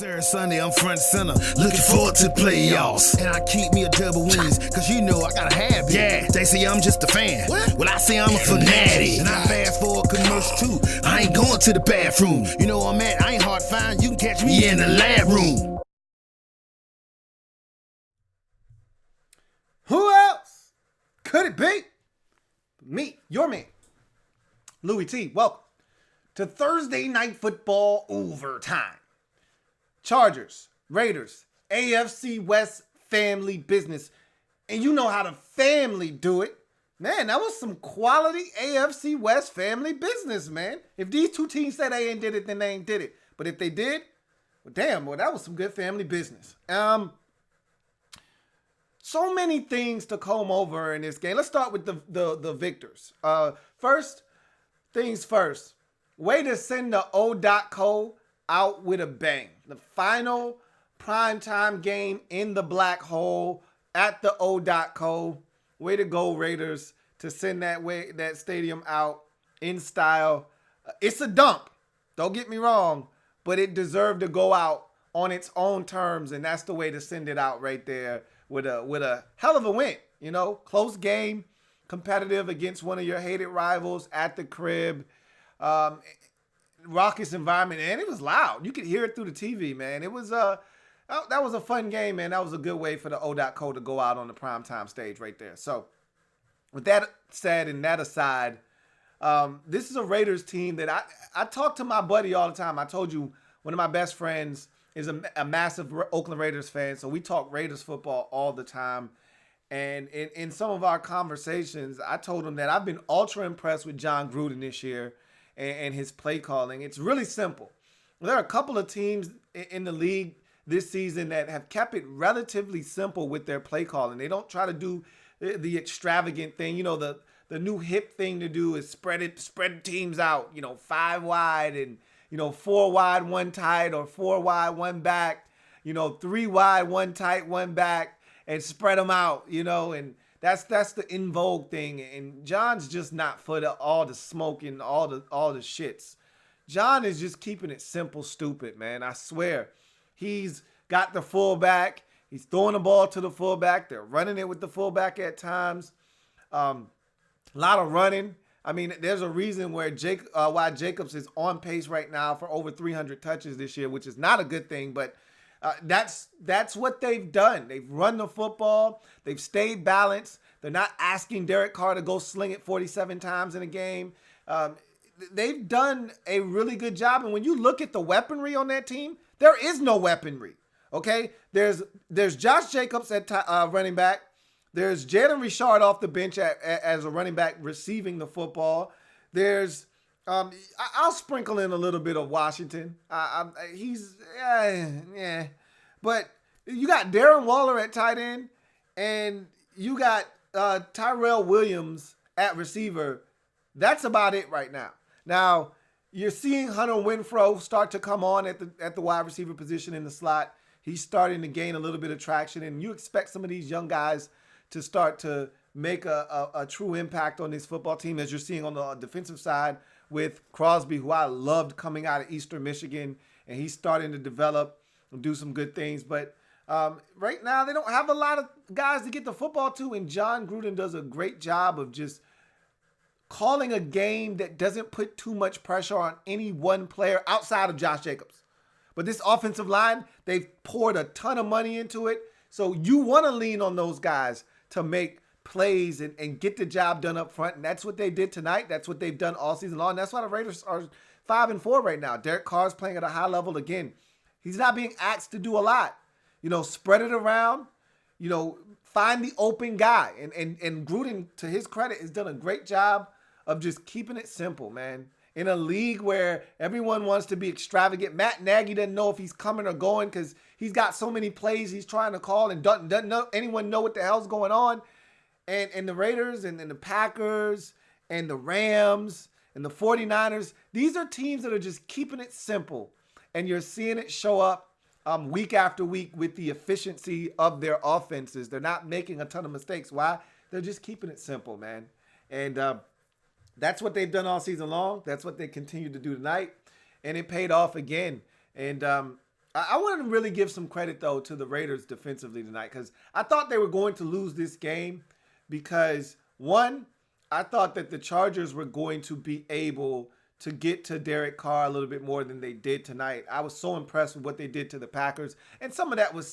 Saturday, Sunday, I'm front center, looking forward to the playoffs. And I keep me a double wins, cause you know I gotta have it. Yeah, they say I'm just a fan. What? Well, I say I'm a fanatic. And I fast forward commercial too. I ain't going to the bathroom. You know where I'm at, I ain't hard to find. You can catch me in the lab room. Who else could it be? Me, your man, Louie T. Welcome to Thursday Night Football Overtime. Chargers, Raiders, AFC West family business. And you know how the family do it. Man, that was some quality AFC West family business, man. If these two teams said they ain't did it, then they ain't did it. But if they did, well, damn, boy, that was some good family business. So many things to comb over in this game. Let's start with the victors. First things first. Way to send the O.co out with a bang. The final primetime game in the black hole at the O.co. Way to go, Raiders, to send that stadium out in style. It's a dump. Don't get me wrong, but it deserved to go out on its own terms, and that's the way to send it out right there with a hell of a win. You know, close game, competitive against one of your hated rivals at the crib. Raucous environment, and it was loud. You could hear it through the TV, man. It was that was a fun game, man. That was a good way for the O.co to go out on the primetime stage right there. So with that said and that aside, this is a Raiders team that I talk to my buddy all the time. I told you one of my best friends is a massive Oakland Raiders fan, so we talk Raiders football all the time. And in some of our conversations, I told him that I've been ultra impressed with John Gruden this year and his play calling. It's really simple. There are a couple of teams in the league this season that have kept it relatively simple with their play calling. They don't try to do the extravagant thing. You know, the new hip thing to do is spread teams out, 5 wide and, 4 wide, 1 tight, or 4 wide, 1 back, 3 wide, 1 tight, 1 back, and spread them out, and that's the in vogue thing. And John's just not for all the smoke and all the shits. John is just keeping it simple, stupid, man. I swear. He's got the fullback. He's throwing the ball to the fullback. They're running it with the fullback at times. A lot of running. I mean, there's a reason why Jacobs is on pace right now for over 300 touches this year, which is not a good thing, but that's what they've done. They've run the football. They've stayed balanced. They're not asking Derek Carr to go sling it 47 times in a game. They've done a really good job. And when you look at the weaponry on that team, there is no weaponry. Okay, there's Josh Jacobs at running back. There's Jalen Richard off the bench as a running back receiving the football. There's I'll sprinkle in a little bit of Washington. But you got Darren Waller at tight end, and you got Tyrell Williams at receiver. That's about it right now. Now you're seeing Hunter Renfrow start to come on at the wide receiver position in the slot. He's starting to gain a little bit of traction, and you expect some of these young guys to start to make a true impact on this football team, as you're seeing on the defensive side with Crosby, who I loved coming out of Eastern Michigan, and he's starting to develop and do some good things. But right now, they don't have a lot of guys to get the football to, and John Gruden does a great job of just calling a game that doesn't put too much pressure on any one player outside of Josh Jacobs. But this offensive line, they've poured a ton of money into it, so you want to lean on those guys to make plays and get the job done up front. And that's what they did tonight. That's what they've done all season long. That's why the Raiders are 5-4 right now. Derek Carr's playing at a high level again. He's not being asked to do a lot. Spread it around, find the open guy. And Gruden, to his credit, has done a great job of just keeping it simple, man. In a league where everyone wants to be extravagant, Matt Nagy doesn't know if he's coming or going because he's got so many plays he's trying to call and doesn't know anyone know what the hell's going on. And the Raiders and the Packers and the Rams and the 49ers, these are teams that are just keeping it simple. And you're seeing it show up week after week with the efficiency of their offenses. They're not making a ton of mistakes. Why? They're just keeping it simple, man. And that's what they've done all season long. That's what they continue to do tonight. And it paid off again. And I want to really give some credit, though, to the Raiders defensively tonight, because I thought they were going to lose this game because, one, I thought that the Chargers were going to be able to get to Derek Carr a little bit more than they did tonight. I was so impressed with what they did to the Packers, and some of that was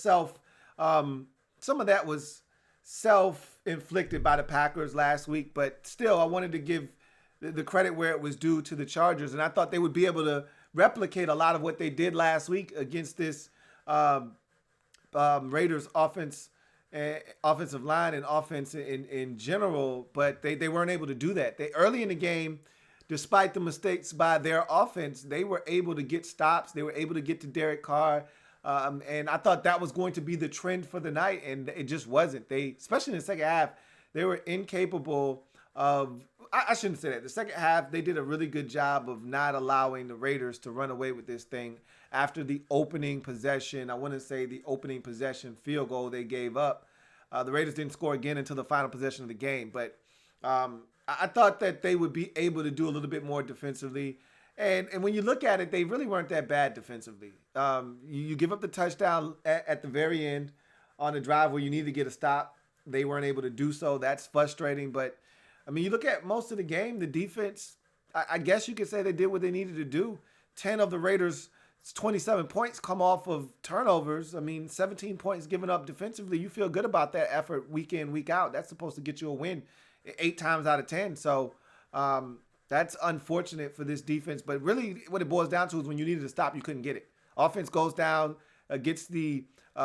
self-inflicted by the Packers last week, but still, I wanted to give the credit where it was due to the Chargers, and I thought they would be able to replicate a lot of what they did last week against this Raiders offensive line and offense in general, but they weren't able to do that. They early in the game, despite the mistakes by their offense, they were able to get stops. They were able to get to Derek Carr, and I thought that was going to be the trend for the night, and it just wasn't. They, especially in the second half, they were incapable of. I shouldn't say that. The second half, they did a really good job of not allowing the Raiders to run away with this thing after the opening possession. I want to say the opening possession field goal they gave up. The Raiders didn't score again until the final possession of the game. But I thought that they would be able to do a little bit more defensively. And when you look at it, they really weren't that bad defensively. You give up the touchdown at the very end on a drive where you need to get a stop. They weren't able to do so. That's frustrating. But I mean, you look at most of the game, the defense, I guess you could say they did what they needed to do. 10 of the Raiders' 27 points come off of turnovers. I mean, 17 points given up defensively. You feel good about that effort week in, week out. That's supposed to get you a win 8 times out of 10. So that's unfortunate for this defense. But really what it boils down to is when you needed to stop, you couldn't get it. Offense goes down, gets the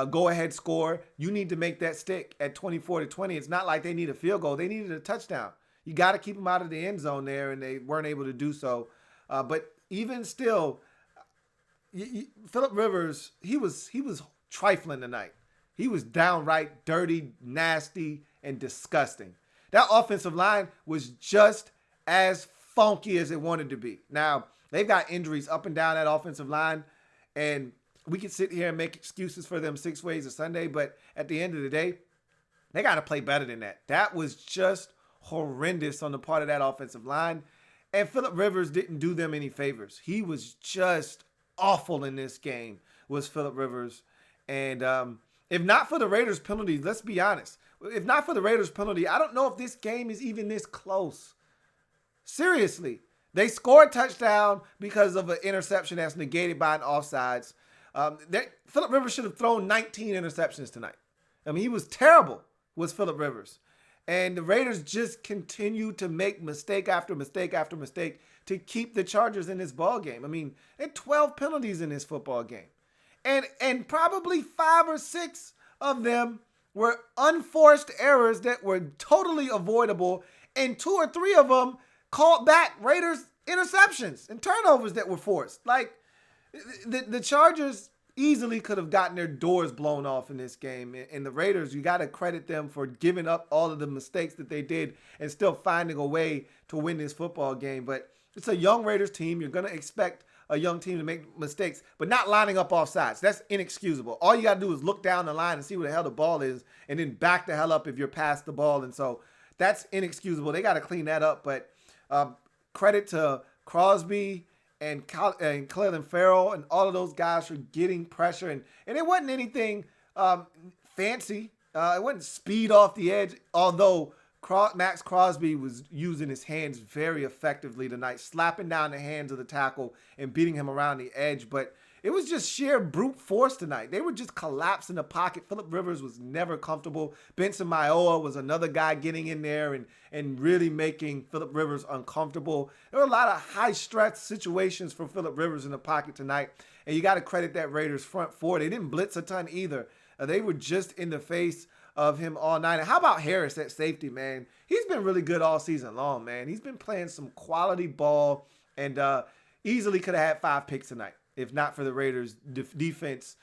go-ahead score. You need to make that stick at 24-20. It's not like they need a field goal. They needed a touchdown. You got to keep them out of the end zone there, and they weren't able to do so. But even still, Phillip Rivers, he was trifling tonight. He was downright dirty, nasty, and disgusting. That offensive line was just as funky as it wanted to be. Now, they've got injuries up and down that offensive line, and we can sit here and make excuses for them 6 ways a Sunday, but at the end of the day, they got to play better than that. That was just horrendous on the part of that offensive line. And Phillip Rivers didn't do them any favors. He was just awful in this game, was Phillip Rivers. And if not for the Raiders penalty, let's be honest. If not for the Raiders penalty, I don't know if this game is even this close. Seriously. They scored a touchdown because of an interception that's negated by an offsides. Phillip Rivers should have thrown 19 interceptions tonight. I mean, he was terrible, was Phillip Rivers. And the Raiders just continue to make mistake after mistake after mistake to keep the Chargers in this ball game. I mean, they had 12 penalties in this football game. And probably 5 or 6 of them were unforced errors that were totally avoidable. And 2 or 3 of them called back Raiders interceptions and turnovers that were forced. Like, the Chargers easily could have gotten their doors blown off in this game. And the Raiders, you got to credit them for giving up all of the mistakes that they did and still finding a way to win this football game. But it's a young Raiders team. You're going to expect a young team to make mistakes, but not lining up off sides. That's inexcusable. All you got to do is look down the line and see where the hell the ball is and then back the hell up if you're past the ball. And so that's inexcusable. They got to clean that up. But credit to Crosby and Clelin Ferrell and all of those guys for getting pressure. And it wasn't anything fancy. It wasn't speed off the edge, although Max Crosby was using his hands very effectively tonight, slapping down the hands of the tackle and beating him around the edge. But it was just sheer brute force tonight. They were just collapsing the pocket. Phillip Rivers was never comfortable. Benson Mayowa was another guy getting in there and really making Phillip Rivers uncomfortable. There were a lot of high-stress situations for Phillip Rivers in the pocket tonight, and you got to credit that Raiders front four. They didn't blitz a ton either. They were just in the face of him all night. And how about Harris at safety, man? He's been really good all season long, man. He's been playing some quality ball and easily could have had 5 picks tonight if not for the Raiders' defense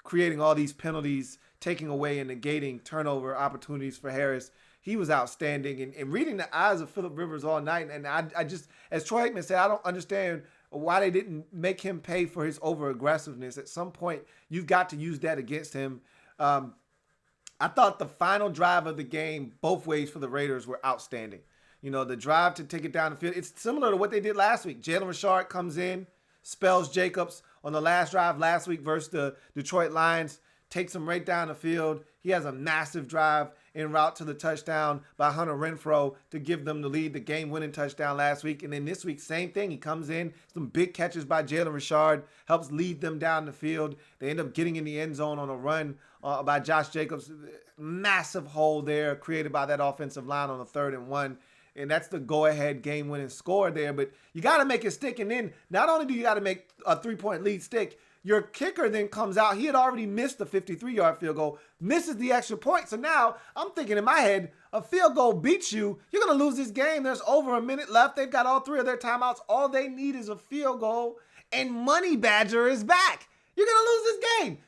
creating all these penalties, taking away and negating turnover opportunities for Harris. He was outstanding. And reading the eyes of Phillip Rivers all night, and I just, as Troy Aikman said, I don't understand why they didn't make him pay for his over-aggressiveness. At some point, you've got to use that against him. I thought the final drive of the game, both ways for the Raiders, were outstanding. You know, the drive to take it down the field, it's similar to what they did last week. Jalen Richard comes in, spells Jacobs on the last drive last week versus the Detroit Lions, takes him right down the field. He has a massive drive en route to the touchdown by Hunter Renfrow to give them the lead, the game-winning touchdown last week. And then this week, same thing. He comes in, some big catches by Jalen Richard, helps lead them down the field. They end up getting in the end zone on a run by Josh Jacobs. Massive hole there created by that offensive line on the 3rd and 1. And that's the go-ahead game-winning score there. But you got to make it stick. And then not only do you got to make a 3-point lead stick, your kicker then comes out. He had already missed the 53-yard field goal, misses the extra point. So now I'm thinking in my head, a field goal beats you. You're going to lose this game. There's over a minute left. They've got all 3 of their timeouts. All they need is a field goal, and Money Badger is back. You're going to lose this game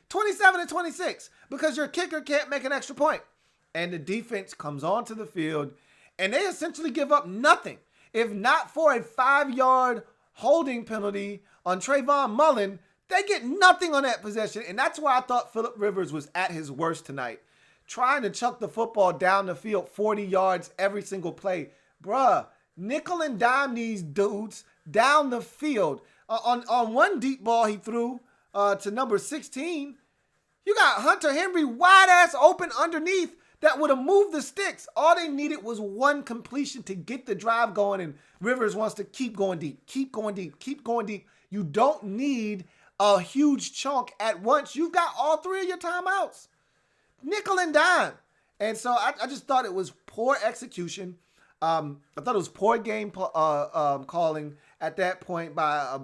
27-26 because your kicker can't make an extra point. And the defense comes onto the field, and they essentially give up nothing. If not for a 5-yard holding penalty on Trayvon Mullen, they get nothing on that possession. And that's why I thought Phillip Rivers was at his worst tonight. Trying to chuck the football down the field 40 yards every single play. Bruh, nickel and dime these dudes down the field. On one deep ball he threw to number 16, you got Hunter Henry wide ass open underneath that would have moved the sticks. All they needed was one completion to get the drive going, and Rivers wants to keep going deep, keep going deep, keep going deep. You don't need a huge chunk at once. You've got all 3 of your timeouts. Nickel and dime. And so I just thought it was poor execution. I thought it was poor game calling at that point by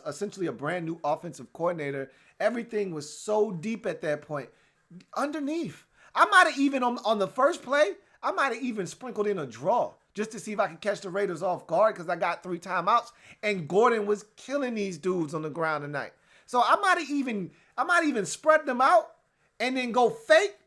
essentially a brand new offensive coordinator. Everything was so deep at that point. Underneath. I might have even, on the first play, I might have even sprinkled in a draw just to see if I could catch the Raiders off guard because I got 3 timeouts. And Gordon was killing these dudes on the ground tonight. So I might even spread them out and then go fake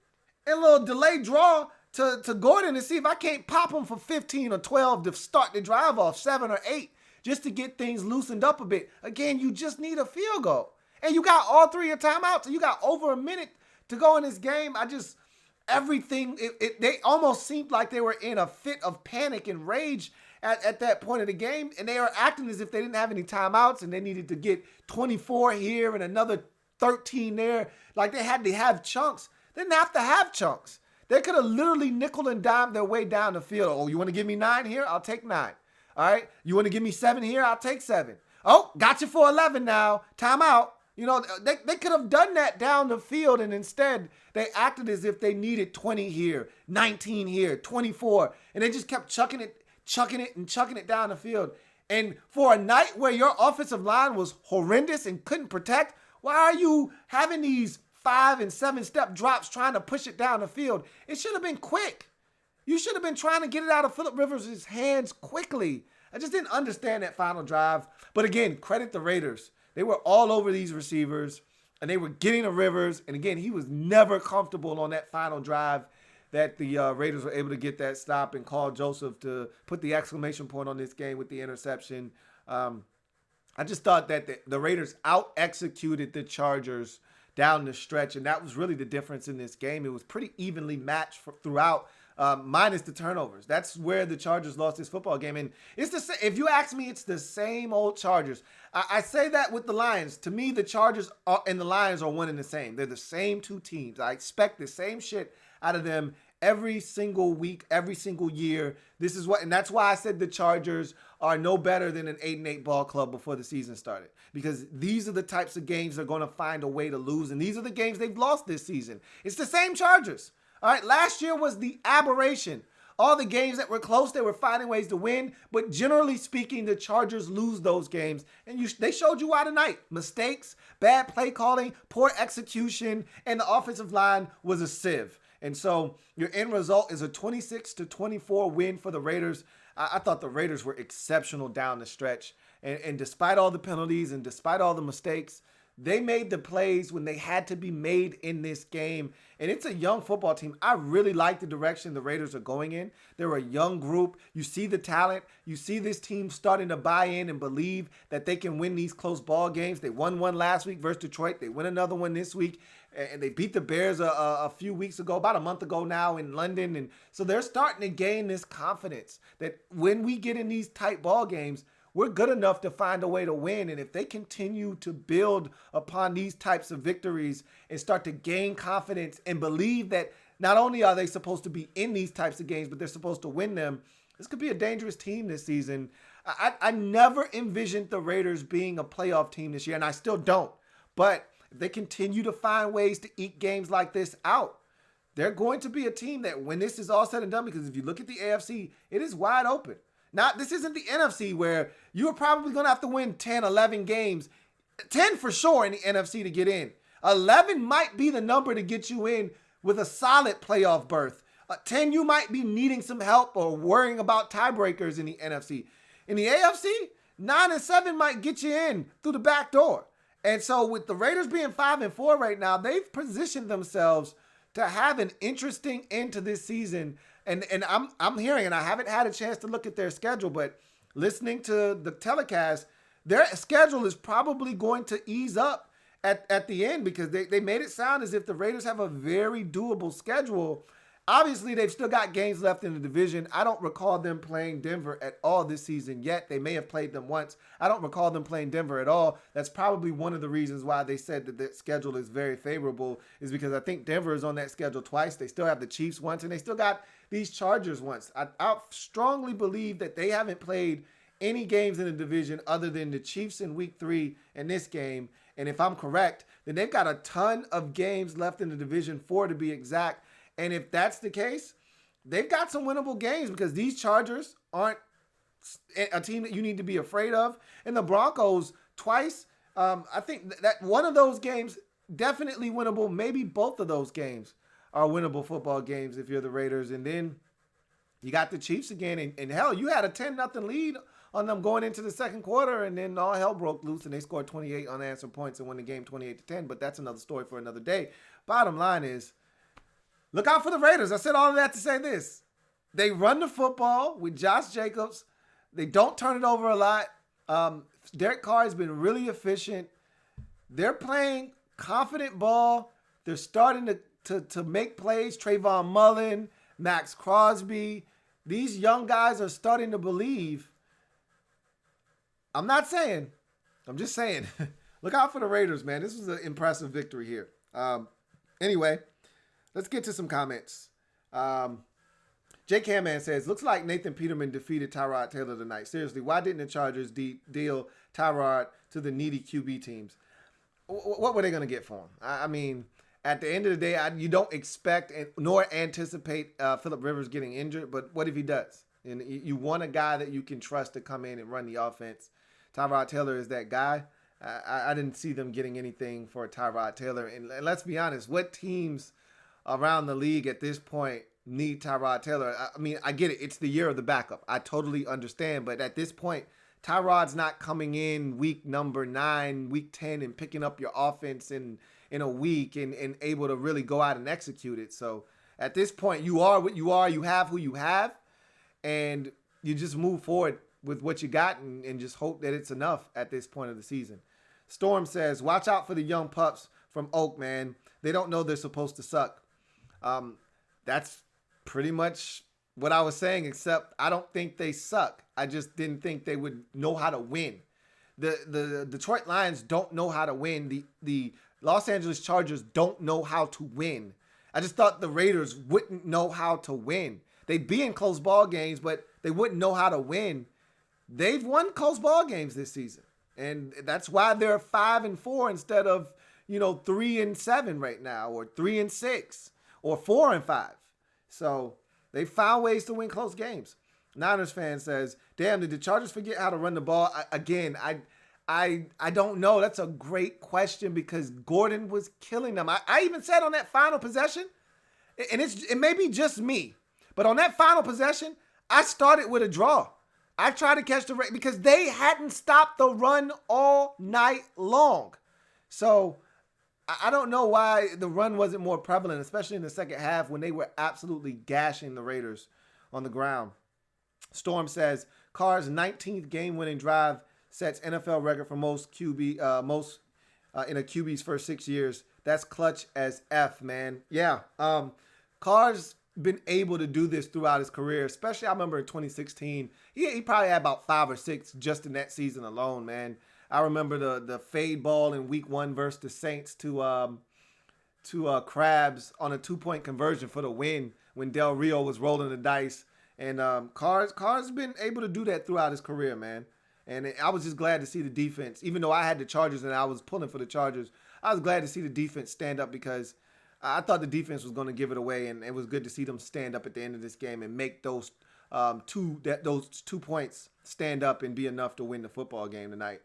and a little delayed draw to Gordon and see if I can't pop him for 15 or 12 to start the drive off, 7 or 8, just to get things loosened up a bit. Again, you just need a field goal. And you got all 3 of your timeouts, and you got over a minute to go in this game. Everything, they almost seemed like they were in a fit of panic and rage at that point of the game, and they were acting as if they didn't have any timeouts and they needed to get 24 here and another 13 there. Like they had to have chunks. They didn't have to have chunks. They could have literally nickel and dimed their way down the field. Oh, you want to give me 9 here? I'll take 9. All right. You want to give me 7 here? I'll take 7. Oh, got you for 11 now. Timeout. You know, they could have done that down the field, and instead they acted as if they needed 20 here, 19 here, 24, and they just kept chucking it down the field. And for a night where your offensive line was horrendous and couldn't protect, why are you having these 5 and 7 step drops trying to push it down the field? It should have been quick. You should have been trying to get it out of Phillip Rivers' hands quickly. I just didn't understand that final drive. But again, credit the Raiders. They were all over these receivers, and they were getting to Rivers. And again, he was never comfortable on that final drive that the Raiders were able to get that stop and call Joseph to put the exclamation point on this game with the interception. I just thought that the Raiders out-executed the Chargers down the stretch, and that was really the difference in this game. It was pretty evenly matched throughout, minus the turnovers. That's where the Chargers lost this football game. And if you ask me, it's the same old Chargers. I say that with the Lions. To me, the Chargers and the Lions are one and the same. They're the same 2 teams. I expect the same shit out of them every single week, every single year. And that's why I said the Chargers are no better than an 8-8 ball club before the season started. Because these are the types of games they're going to find a way to lose. And these are the games they've lost this season. It's the same Chargers. All right, last year was the aberration. All the games that were close, they were finding ways to win. But generally speaking, the Chargers lose those games. And they showed you why tonight. Mistakes, bad play calling, poor execution, and the offensive line was a sieve. And so your end result is a 26-24 win for the Raiders. I thought the Raiders were exceptional down the stretch. And despite all the penalties and despite all the mistakes, they made the plays when they had to be made in this game. And it's a young football team. I really like the direction the Raiders are going in. They're a young group. You see the talent. You see this team starting to buy in and believe that they can win these close ball games. They won one last week versus Detroit. They win another one this week. And they beat the Bears a few weeks ago, about a month ago now in London. And so they're starting to gain this confidence that when we get in these tight ball games, we're good enough to find a way to win. And if they continue to build upon these types of victories and start to gain confidence and believe that not only are they supposed to be in these types of games, but they're supposed to win them, this could be a dangerous team this season. I never envisioned the Raiders being a playoff team this year, and I still don't. But if they continue to find ways to eke games like this out, they're going to be a team that when this is all said and done, because if you look at the AFC, it is wide open. Now, this isn't the NFC where you're probably going to have to win 10, 11 games. 10 for sure in the NFC to get in. 11 might be the number to get you in with a solid playoff berth. 10, you might be needing some help or worrying about tiebreakers in the NFC. In the AFC, 9 and 7 might get you in through the back door. And so with the Raiders being 5-4 right now, they've positioned themselves to have an interesting end to this season. And I'm hearing, and I haven't had a chance to look at their schedule, but listening to the telecast, their schedule is probably going to ease up at the end because they made it sound as if the Raiders have a very doable schedule. Obviously, they've still got games left in the division. I don't recall them playing Denver at all this season yet. They may have played them once. I don't recall them playing Denver at all. That's probably one of the reasons why they said that their schedule is very favorable, is because I think Denver is on that schedule twice. They still have the Chiefs once, and they still got these Chargers once. I strongly believe that they haven't played any games in the division other than the Chiefs in week 3 and this game. And if I'm correct, then they've got a ton of games left in the division, 4 to be exact. And if that's the case, they've got some winnable games because these Chargers aren't a team that you need to be afraid of. And the Broncos twice, I think that one of those games definitely winnable. Maybe both of those games are winnable football games if you're the Raiders. And then you got the Chiefs again. And hell, you had a 10-0 lead on them going into the second quarter, and then all hell broke loose, and they scored 28 unanswered points and won the game 28-10. But that's another story for another day. Bottom line is, look out for the Raiders. I said all of that to say this. They run the football with Josh Jacobs. They don't turn it over a lot. Derek Carr has been really efficient. They're playing confident ball. They're starting to make plays. Trayvon Mullen, Max Crosby. These young guys are starting to believe. I'm not saying. I'm just saying. Look out for the Raiders, man. This was an impressive victory here. Anyway, let's get to some comments. Jake Hamman says, looks like Nathan Peterman defeated Tyrod Taylor tonight. Seriously, why didn't the Chargers deal Tyrod to the needy QB teams? What were they going to get for him? I mean, at the end of the day, you don't expect nor anticipate Phillip Rivers getting injured, but what if he does? And you want a guy that you can trust to come in and run the offense. Tyrod Taylor is that guy. I didn't see them getting anything for Tyrod Taylor. And let's be honest, what teams around the league at this point need Tyrod Taylor? I mean, I get it. It's the year of the backup. I totally understand. But at this point, Tyrod's not coming in week number 9, week 10, and picking up your offense in a week and able to really go out and execute it. So at this point, you are what you are. You have who you have. And you just move forward with what you got and just hope that it's enough at this point of the season. Storm says, watch out for the young pups from Oak, man. They don't know they're supposed to suck. That's pretty much what I was saying, except I don't think they suck. I just didn't think they would know how to win. The Detroit Lions don't know how to win. The Los Angeles Chargers don't know how to win. I just thought the Raiders wouldn't know how to win. They'd be in close ball games, but they wouldn't know how to win. They've won close ball games this season. And that's why they're 5-4 instead of, 3-7 right now, or 3-6, or 4-5. So they found ways to win close games. Niners fan says, damn, did the Chargers forget how to run the ball? I don't know. That's a great question because Gordon was killing them. I even said on that final possession, and it may be just me, but on that final possession, I started with a draw. I tried to catch the Raiders because they hadn't stopped the run all night long. So I don't know why the run wasn't more prevalent, especially in the second half when they were absolutely gashing the Raiders on the ground. Storm says, Carr's 19th game-winning drive sets NFL record for most in a QB's first 6 years. That's clutch as F, man. Yeah. Carr's been able to do this throughout his career. Especially, I remember in 2016, he probably had about 5 or 6 just in that season alone, man. I remember the fade ball in Week 1 versus the Saints to Krabs on a 2-point conversion for the win when Del Rio was rolling the dice. And Carr's been able to do that throughout his career, man. And I was just glad to see the defense, even though I had the Chargers and I was pulling for the Chargers, I was glad to see the defense stand up because I thought the defense was going to give it away, and it was good to see them stand up at the end of this game and make those 2 points stand up and be enough to win the football game tonight.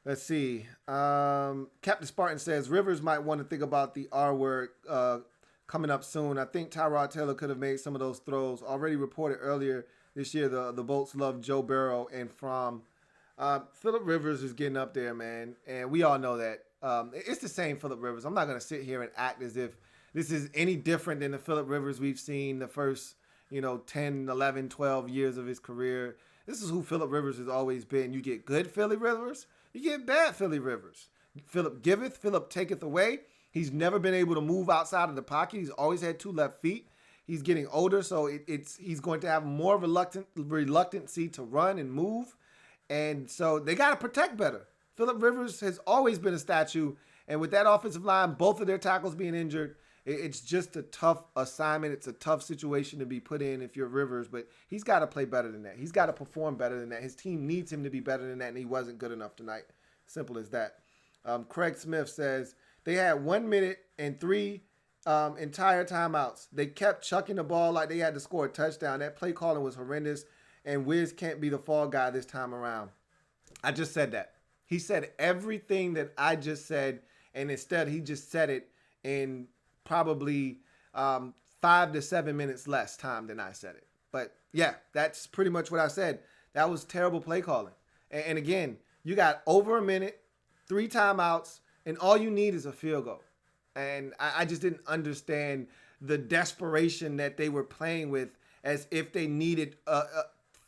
Let's see. Captain Spartan says Rivers might want to think about the R word coming up soon. I think Tyrod Taylor could have made some of those throws. Already reported earlier this year, the Bolts love Joe Burrow and Fromm. Phillip Rivers is getting up there, man, and we all know that. It's the same Phillip Rivers. I'm not going to sit here and act as if this is any different than the Phillip Rivers we've seen the first, 10, 11, 12 years of his career. This is who Phillip Rivers has always been. You get good Philly Rivers, you get bad Philly Rivers. Phillip giveth, Phillip taketh away. He's never been able to move outside of the pocket. He's always had 2 left feet. He's getting older, so he's going to have more reluctancy to run and move. And so they got to protect better. Phillip Rivers has always been a statue. And with that offensive line, both of their tackles being injured, it's just a tough assignment. It's a tough situation to be put in if you're Rivers. But he's got to play better than that. He's got to perform better than that. His team needs him to be better than that, and he wasn't good enough tonight. Simple as that. Craig Smith says, they had 1 minute and 3 entire timeouts. They kept chucking the ball like they had to score a touchdown. That play calling was horrendous, and Wiz can't be the fall guy this time around. I just said that. He said everything that I just said, and instead he just said it in probably 5 to 7 minutes less time than I said it. But yeah, that's pretty much what I said. That was terrible play calling. And again, you got over a minute, 3 timeouts, and all you need is a field goal. And I just didn't understand the desperation that they were playing with as if they needed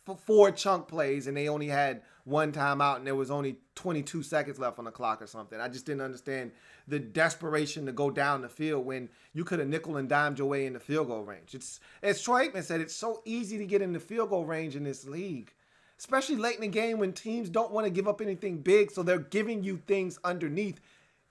4 chunk plays and they only had 1 timeout and there was only 22 seconds left on the clock or something. I just didn't understand the desperation to go down the field when you could have nickel and dimed your way in the field goal range. It's, as Troy Aikman said, it's so easy to get in the field goal range in this league, especially late in the game when teams don't want to give up anything big, so they're giving you things underneath.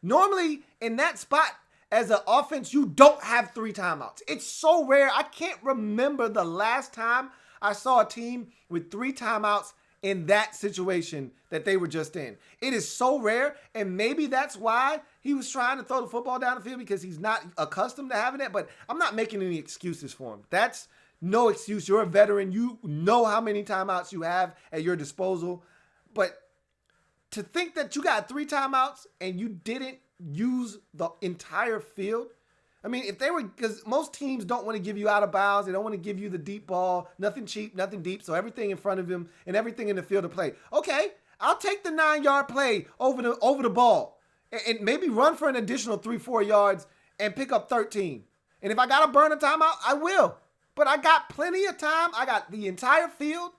Normally, in that spot, as an offense, you don't have 3 timeouts. It's so rare. I can't remember the last time I saw a team with 3 timeouts in that situation that they were just in. It is so rare, and maybe that's why he was trying to throw the football down the field, because he's not accustomed to having that, but I'm not making any excuses for him. That's no excuse. You're a veteran. You know how many timeouts you have at your disposal, but to think that you got 3 timeouts and you didn't use the entire field. I mean, if they were, because most teams don't want to give you out of bounds. They don't want to give you the deep ball, nothing cheap, nothing deep. So everything in front of him and everything in the field to play. Okay, I'll take the 9-yard play over the ball and maybe run for an additional 3-4 yards and pick up 13. And if I got to burn a timeout, I will. But I got plenty of time. I got the entire field.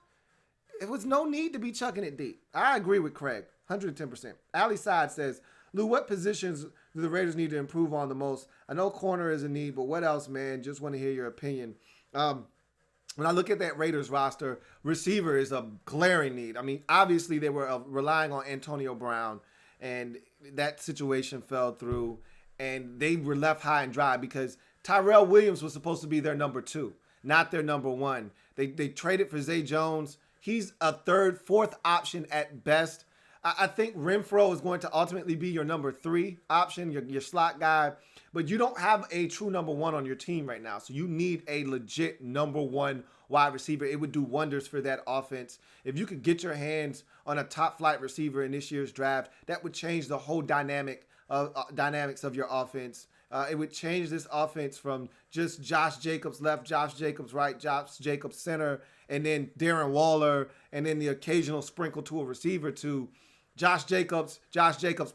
It was no need to be chucking it deep. I agree with Craig, 110%. Ali Side says, Lou, what positions do the Raiders need to improve on the most? I know corner is a need, but what else, man? Just want to hear your opinion. When I look at that Raiders roster, receiver is a glaring need. I mean, obviously they were relying on Antonio Brown, and that situation fell through, and they were left high and dry because Tyrell Williams was supposed to be their number 2, not their number 1. They traded for Zay Jones. He's a 3rd, 4th option at best. I think Renfro is going to ultimately be your number 3 option, your slot guy. But you don't have a true number 1 on your team right now. So you need a legit number 1 wide receiver. It would do wonders for that offense. If you could get your hands on a top flight receiver in this year's draft, that would change the whole dynamics of your offense. It would change this offense from just Josh Jacobs left, Josh Jacobs right, Josh Jacobs center, and then Darren Waller, and then the occasional sprinkle to a receiver to Josh Jacobs,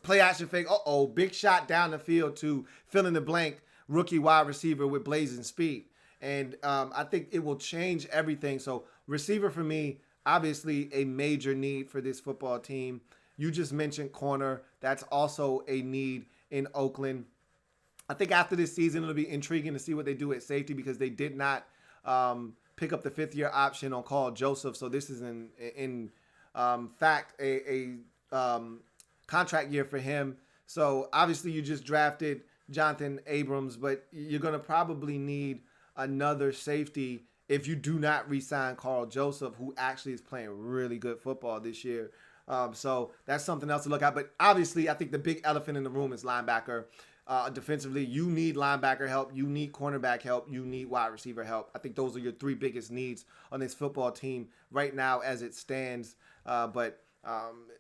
play action fake, big shot down the field to fill in the blank rookie wide receiver with blazing speed. And I think it will change everything. So receiver for me, obviously a major need for this football team. You just mentioned corner. That's also a need in Oakland. I think after this season, it'll be intriguing to see what they do at safety because they did not pick up the fifth-year option on Carl Joseph. So this is in fact a contract year for him. So obviously you just drafted Jonathan Abrams, but you're going to probably need another safety if you do not re-sign Carl Joseph, who actually is playing really good football this year. So that's something else to look at. But obviously, I think the big elephant in the room is linebacker. Defensively, you need linebacker help. You need cornerback help. You need wide receiver help. I think those are your three biggest needs on this football team right now as it stands. But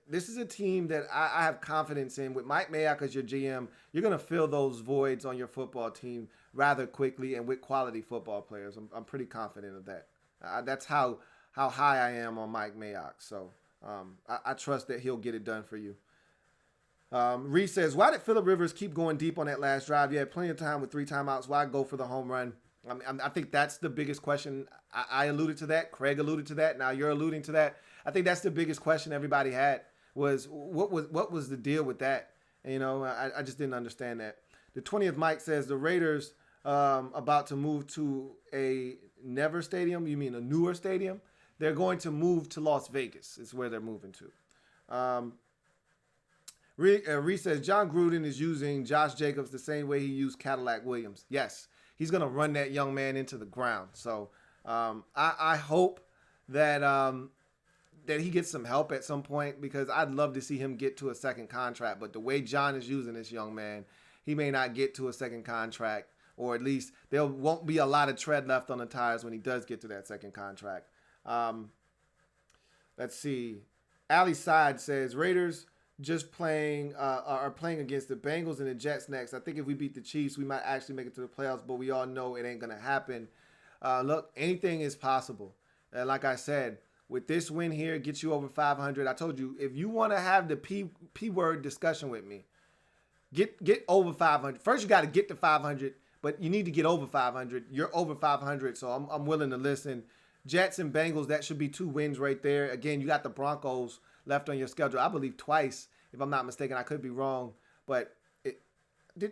this is a team that I have confidence in. With Mike Mayock as your GM, you're going to fill those voids on your football team rather quickly and with quality football players. I'm pretty confident of that. That's how high I am on Mike Mayock. So I trust that he'll get it done for you. Reese says, why did Phillip Rivers keep going deep on that last drive? You had plenty of time with 3 timeouts. Why go for the home run? I think that's the biggest question. I alluded to that. Craig alluded to that. Now you're alluding to that. I think that's the biggest question everybody had was what was the deal with that? And, I just didn't understand that. The 20th Mike says the Raiders about to move to a never stadium. You mean a newer stadium? They're going to move to Las Vegas. Is where they're moving to. Reese says John Gruden is using Josh Jacobs the same way he used Cadillac Williams. Yes, he's going to run that young man into the ground. So I hope that that he gets some help at some point because I'd love to see him get to a second contract. But the way John is using this young man, he may not get to a second contract, or at least there won't be a lot of tread left on the tires when he does get to that second contract. Let's see. Ali Side says Raiders just are playing against the Bengals and the Jets next. I think if we beat the Chiefs, we might actually make it to the playoffs, but we all know it ain't going to happen. Look, anything is possible. Like I said, with this win here, it gets you over 500. I told you, if you want to have the P word discussion with me, get over 500. First, you got to get to 500, but you need to get over 500. You're over 500, so I'm willing to listen. Jets and Bengals, that should be 2 wins right there. Again, you got the Broncos left on your schedule, I believe twice, if I'm not mistaken. I could be wrong, but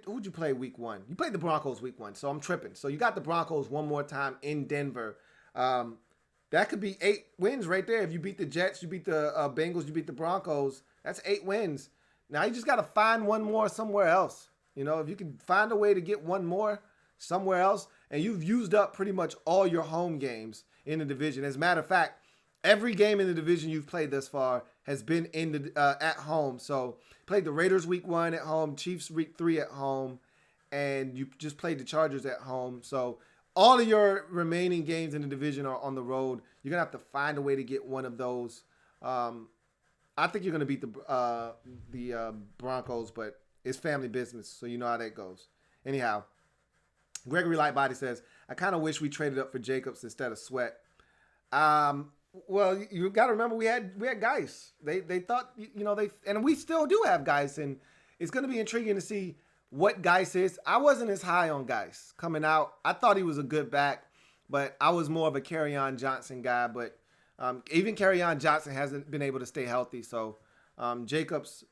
who'd you play week 1? You played the Broncos week 1, so I'm tripping. So you got the Broncos one more time in Denver. That could be 8 wins right there. If you beat the Jets, you beat the Bengals, you beat the Broncos, that's 8 wins. Now you just got to find one more somewhere else. If you can find a way to get one more somewhere else, and you've used up pretty much all your home games in the division. As a matter of fact, every game in the division you've played thus far has been in the at home. So played the Raiders week 1 at home, Chiefs week 3 at home, and you just played the Chargers at home. So all of your remaining games in the division are on the road. You're gonna have to find a way to get one of those. I think you're gonna beat the Broncos, but it's family business, so you know how that goes. Anyhow, Gregory Lightbody says, I kind of wish we traded up for Jacobs instead of Sweat. Well, you got to remember we had Geis. They thought, and we still do have Geis, and it's going to be intriguing to see what Geis is. I wasn't as high on Geis coming out. I thought he was a good back, but I was more of a Kerryon Johnson guy. But even Kerryon Johnson hasn't been able to stay healthy. So Jacobs,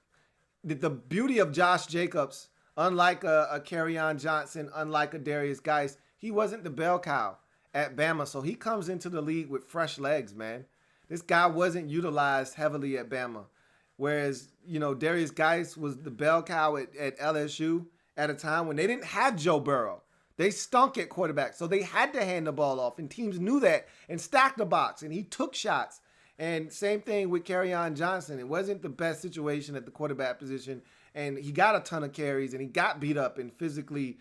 the beauty of Josh Jacobs, unlike a Kerryon Johnson, unlike a Darius Geis, he wasn't the bell cow at Bama, so he comes into the league with fresh legs, man. This guy wasn't utilized heavily at Bama, whereas, Darius Geis was the bell cow at LSU at a time when they didn't have Joe Burrow. They stunk at quarterback, so they had to hand the ball off, and teams knew that and stacked the box, and he took shots. And same thing with Kerryon Johnson. It wasn't the best situation at the quarterback position, and he got a ton of carries, and he got beat up and physically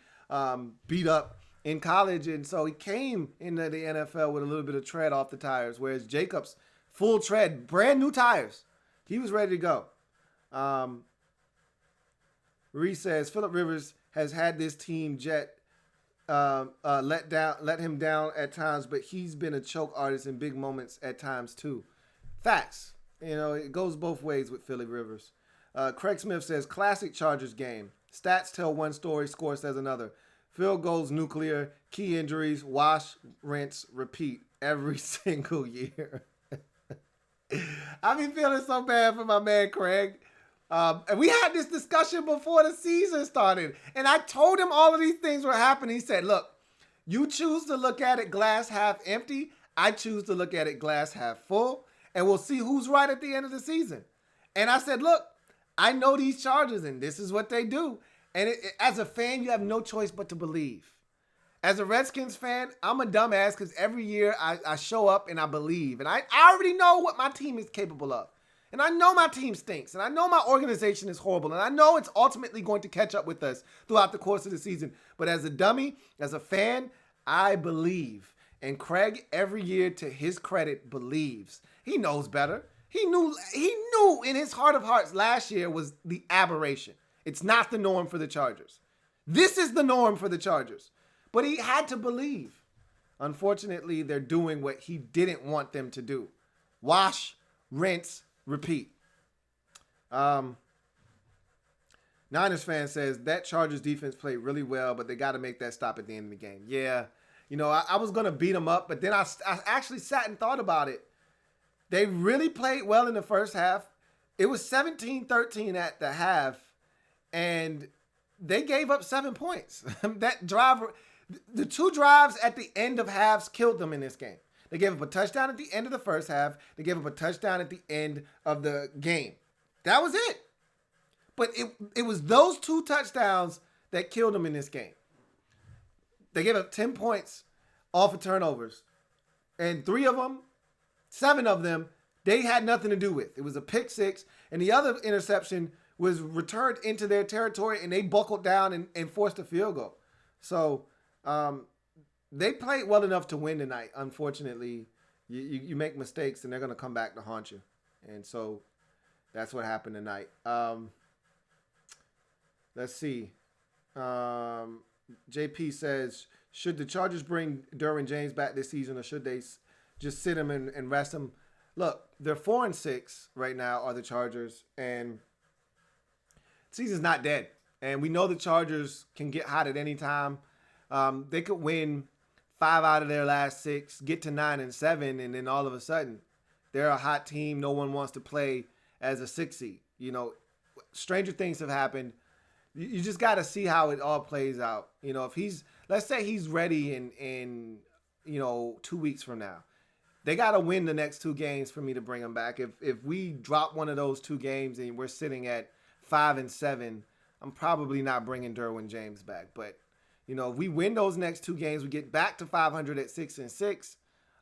beat up in college, and so he came into the NFL with a little bit of tread off the tires, whereas Jacobs, full tread, brand new tires. He was ready to go. Reese says, Phillip Rivers has had this team let him down at times, but he's been a choke artist in big moments at times too. Facts. It goes both ways with Phillip Rivers. Craig Smith says, classic Chargers game. Stats tell one story, score says another. Field goals, nuclear, key injuries, wash, rinse, repeat every single year. I be feeling so bad for my man Craig. And we had this discussion before the season started. And I told him all of these things were happening. He said, look, you choose to look at it glass half empty. I choose to look at it glass half full. And we'll see who's right at the end of the season. And I said, look, I know these Chargers, and this is what they do. And as a fan, you have no choice but to believe. As a Redskins fan, I'm a dumbass because every year I show up and I believe. And I already know what my team is capable of. And I know my team stinks. And I know my organization is horrible. And I know it's ultimately going to catch up with us throughout the course of the season. But as a dummy, as a fan, I believe. And Craig, every year, to his credit, believes. He knows better. He knew in his heart of hearts last year was the aberration. It's not the norm for the Chargers. This is the norm for the Chargers. But he had to believe. Unfortunately, they're doing what he didn't want them to do. Wash, rinse, repeat. Niners fan says that Chargers defense played really well, but they got to make that stop at the end of the game. Yeah, I was going to beat them up, but then I actually sat and thought about it. They really played well in the first half. It was 17-13 at the half, and they gave up 7 points. That drive, the two drives at the end of halves killed them in this game. They gave up a touchdown at the end of the first half. They gave up a touchdown at the end of the game. That was it. But it was those two touchdowns that killed them in this game. They gave up 10 points off of turnovers. And 7 of them, they had nothing to do with. It was a pick six, and the other interception was returned into their territory, and they buckled down and forced a field goal. So they played well enough to win tonight. Unfortunately, you make mistakes, and they're going to come back to haunt you. And so that's what happened tonight. Let's see. JP says, should the Chargers bring Derwin James back this season, or should they just sit him and rest him? Look, they're 4-6 right now, are the Chargers, and the season's not dead. And we know the Chargers can get hot at any time. They could win 5 out of their last 6, get to 9-7, and then all of a sudden, they're a hot team. No one wants to play as a 6 seed. Stranger things have happened. You just got to see how it all plays out. If let's say he's ready in 2 weeks from now. They got to win the next 2 games for me to bring him back. If we drop one of those 2 games and we're sitting at 5-7, I'm probably not bringing Derwin James back. But, if we win those next 2 games, we get back to 500 at 6-6.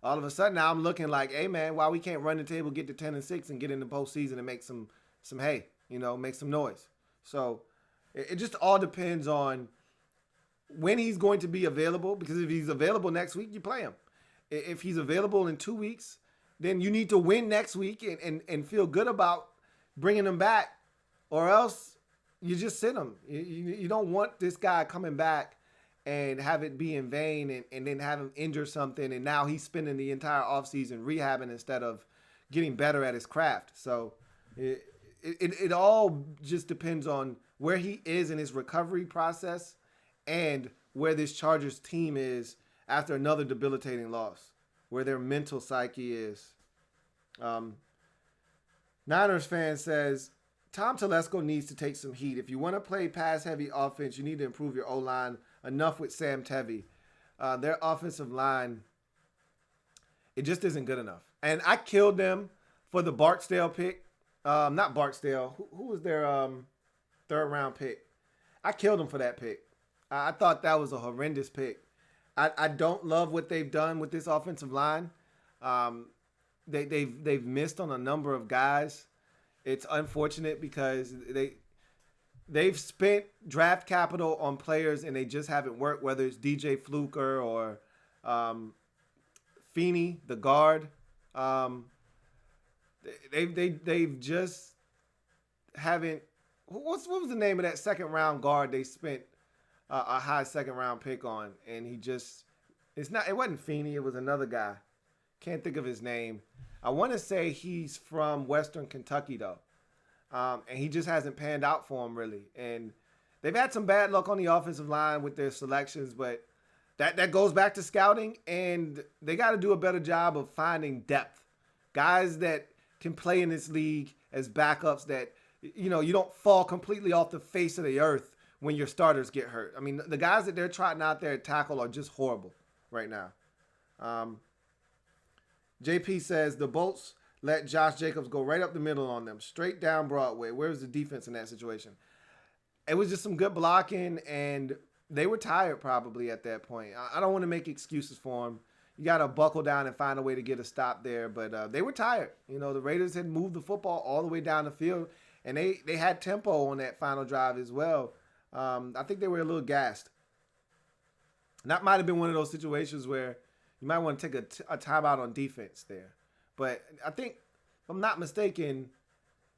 All of a sudden, now I'm looking like, hey, man, why we can't run the table, get to 10-6, and get in the postseason and make some hay, make some noise. So it just all depends on when he's going to be available, because if he's available next week, you play him. If he's available in 2 weeks, then you need to win next week and feel good about bringing him back, or else you just sit him. You don't want this guy coming back and have it be in vain and then have him injure something, and now he's spending the entire offseason rehabbing instead of getting better at his craft. So it all just depends on where he is in his recovery process and where this Chargers team is after another debilitating loss, where their mental psyche is. Niners fan says, Tom Telesco needs to take some heat. If you want to play pass-heavy offense, you need to improve your O-line. Enough with Sam Tevy. Their offensive line, it just isn't good enough. And I killed them for the Barksdale pick. Not Barksdale. Who was their third-round pick? I killed them for that pick. I thought that was a horrendous pick. I don't love what they've done with this offensive line. They've missed on a number of guys. It's unfortunate because they've spent draft capital on players and they just haven't worked, whether it's DJ Fluker or Feeney, the guard. They've just haven't. What was the name of that second round guard they spent a high second round pick on? And it wasn't Feeney, it was another guy. Can't think of his name. I want to say he's from Western Kentucky though. And he just hasn't panned out for him really. And they've had some bad luck on the offensive line with their selections, but that goes back to scouting, and they got to do a better job of finding depth. Guys that can play in this league as backups that you don't fall completely off the face of the earth when your starters get hurt. I mean, the guys that they're trotting out there at tackle are just horrible right now. JP says the Bolts let Josh Jacobs go right up the middle on them, straight down Broadway. Where's the defense in that situation? It was just some good blocking, and they were tired probably at that point. I don't want to make excuses for them. You got to buckle down and find a way to get a stop there, but they were tired. The Raiders had moved the football all the way down the field, and they had tempo on that final drive as well. I think they were a little gassed. And that might have been one of those situations where you might want to take a timeout on defense there. But I think, if I'm not mistaken,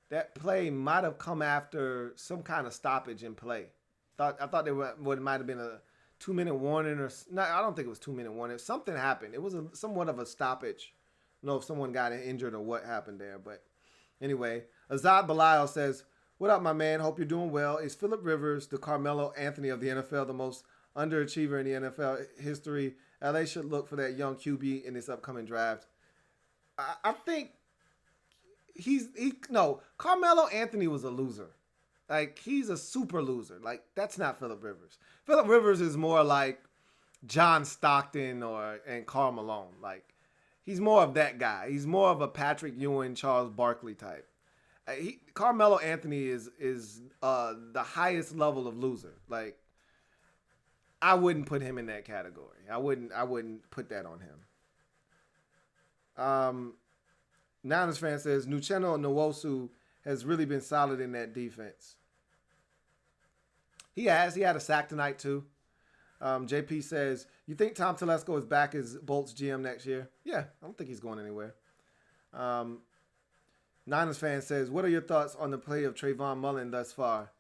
that play might have come after some kind of stoppage in play. I thought it might have been a 2-minute warning or no, I don't think it was 2-minute warning. Something happened. It was somewhat of a stoppage. I don't know if someone got injured or what happened there, but anyway, Azad Belial says, "What up, my man? Hope you're doing well. Is Phillip Rivers the Carmelo Anthony of the NFL, the most underachiever in the NFL history? LA should look for that young QB in this upcoming draft." I think Carmelo Anthony was a loser. Like, he's a super loser. Like, that's not Phillip Rivers. Phillip Rivers is more like John Stockton and Karl Malone. Like, he's more of that guy. He's more of a Patrick Ewing, Charles Barkley type. Carmelo Anthony is the highest level of loser. Like, I wouldn't put him in that category. I wouldn't put that on him. Niners fan says Nucheno Nwosu has really been solid in that defense. He has. He had a sack tonight too. JP says, "You think Tom Telesco is back as Bolts GM next year?" Yeah, I don't think he's going anywhere. Niners fan says, "What are your thoughts on the play of Trayvon Mullen thus far?"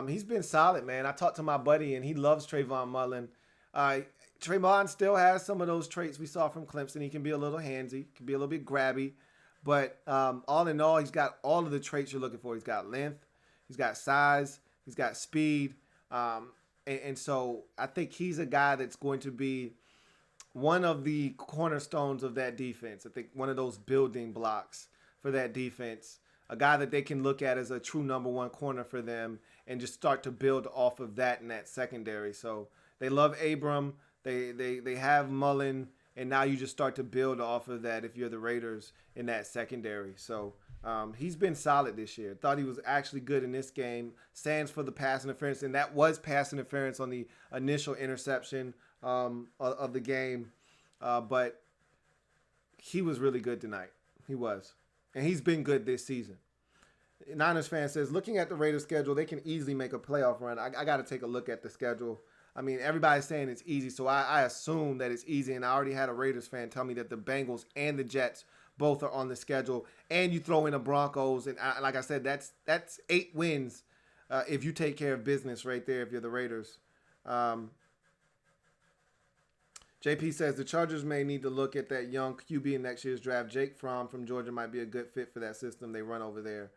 He's been solid, man. I talked to my buddy, and he loves Trayvon Mullen. Trayvon still has some of those traits we saw from Clemson. He can be a little handsy, can be a little bit grabby. But all in all, he's got all of the traits you're looking for. He's got length, he's got size, he's got speed. And so I think he's a guy that's going to be one of the cornerstones of that defense. I think one of those building blocks for that defense. A guy that they can look at as a true number one corner for them and just start to build off of that in that secondary. So they love Abram. They have Mullen. And now you just start to build off of that if you're the Raiders in that secondary. So he's been solid this year. Thought he was actually good in this game. Stands for the pass interference, and that was pass interference on the initial interception of the game. But he was really good tonight. He was. And he's been good this season. Niners fan says, looking at the Raiders schedule, they can easily make a playoff run. I got to take a look at the schedule. I mean, everybody's saying it's easy, so I assume that it's easy. And I already had a Raiders fan tell me that the Bengals and the Jets both are on the schedule. And you throw in the Broncos, and like I said, that's 8 wins if you take care of business right there if you're the Raiders. JP says the Chargers may need to look at that young QB in next year's draft. Jake Fromm from Georgia might be a good fit for that system they run over there.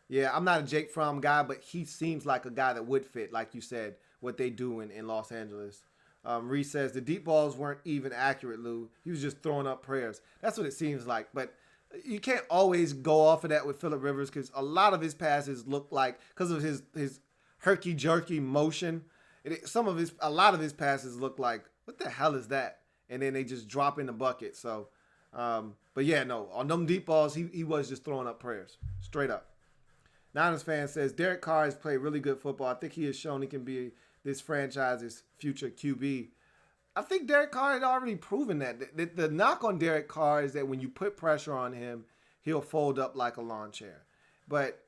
Yeah, I'm not a Jake Fromm guy, but he seems like a guy that would fit, like you said, what they do in Los Angeles. Reese says the deep balls weren't even accurate, Lou. He was just throwing up prayers. That's what it seems like. But you can't always go off of that with Phillip Rivers because a lot of his passes look like, because of his herky-jerky motion, a lot of his passes look like, what the hell is that? And then they just drop in the bucket. So, but yeah, no, on them deep balls, he was just throwing up prayers, straight up. Niners fan says Derek Carr has played really good football. I think he has shown he can be this franchise's future QB. I think Derek Carr had already proven that. The knock on Derek Carr is that when you put pressure on him, he'll fold up like a lawn chair. But